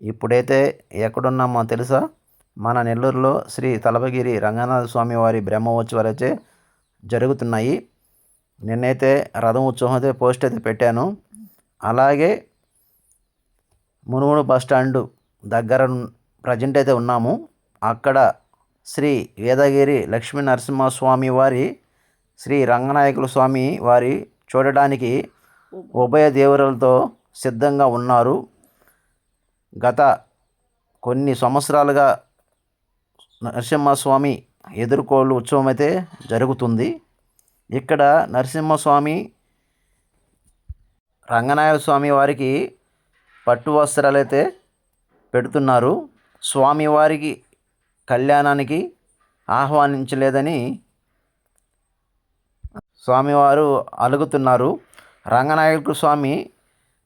ఇప్పుడైతే ఎక్కడున్నామో తెలుసా? మన నెల్లూరులో శ్రీ తలపగిరి రంగనాథ స్వామి వారి బ్రహ్మోత్సవాలు అయితే జరుగుతున్నాయి. నిన్నైతే రథం ఉత్సవం అయితే పోస్ట్ అయితే పెట్టాను. అలాగే మునుగోడు బస్ స్టాండ్ దగ్గర ప్రజెంట్ అయితే ఉన్నాము. అక్కడ శ్రీ వేదగిరి లక్ష్మీ నరసింహస్వామి వారి, శ్రీ రంగనాయకుల స్వామి వారి చూడడానికి ఉభయ దేవురులతో సిద్ధంగా ఉన్నారు. గత కొన్ని సంవత్సరాలుగా నరసింహస్వామి ఎదుర్కోలు ఉత్సవం అయితే జరుగుతుంది. ఇక్కడ నరసింహస్వామి, రంగనాయక స్వామి వారికి పట్టు వస్త్రాలు అయితే పెడుతున్నారు. స్వామివారికి కళ్యాణానికి ఆహ్వానించలేదని స్వామివారు అలుగుతున్నారు. రంగనాయక స్వామి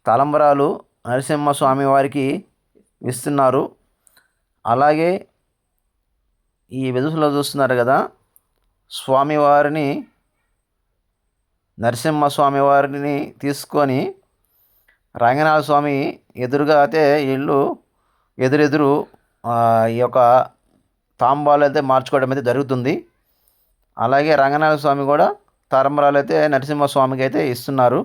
తలంబరాలు నరసింహస్వామి వారికి ఇస్తున్నారు. అలాగే ఈ వెదుసులో చూస్తున్నారు కదా, స్వామివారిని నరసింహస్వామి వారిని తీసుకొని రంగనాథ స్వామి ఎదురుగా అయితే ఇల్లు ఎదురెదురు ఈ యొక్క తాంబాలు అయితే మార్చుకోవడం అయితే జరుగుతుంది. అలాగే రంగనాథ స్వామి కూడా తలంబరాలు అయితే నరసింహస్వామికి అయితే ఇస్తున్నారు.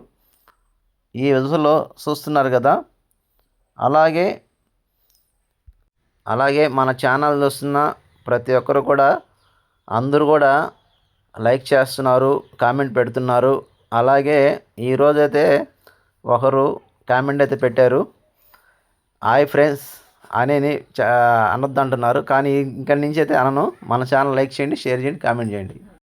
ఈ వెదుసులో చూస్తున్నారు కదా. అలాగే మన ఛానల్ చూస్తున్న ప్రతి ఒక్కరు కూడా అందరూ కూడా లైక్ చేస్తున్నారు, కామెంట్ పెడుతున్నారు. అలాగే ఈరోజైతే ఒకరు కామెంట్ అయితే పెట్టారు, హాయ్ ఫ్రెండ్స్ అని అనొద్దు అంటున్నారు. కానీ ఇక్కడి నుంచి అయితే అనను. మన ఛానల్ లైక్ చేయండి, షేర్ చేయండి, కామెంట్ చేయండి.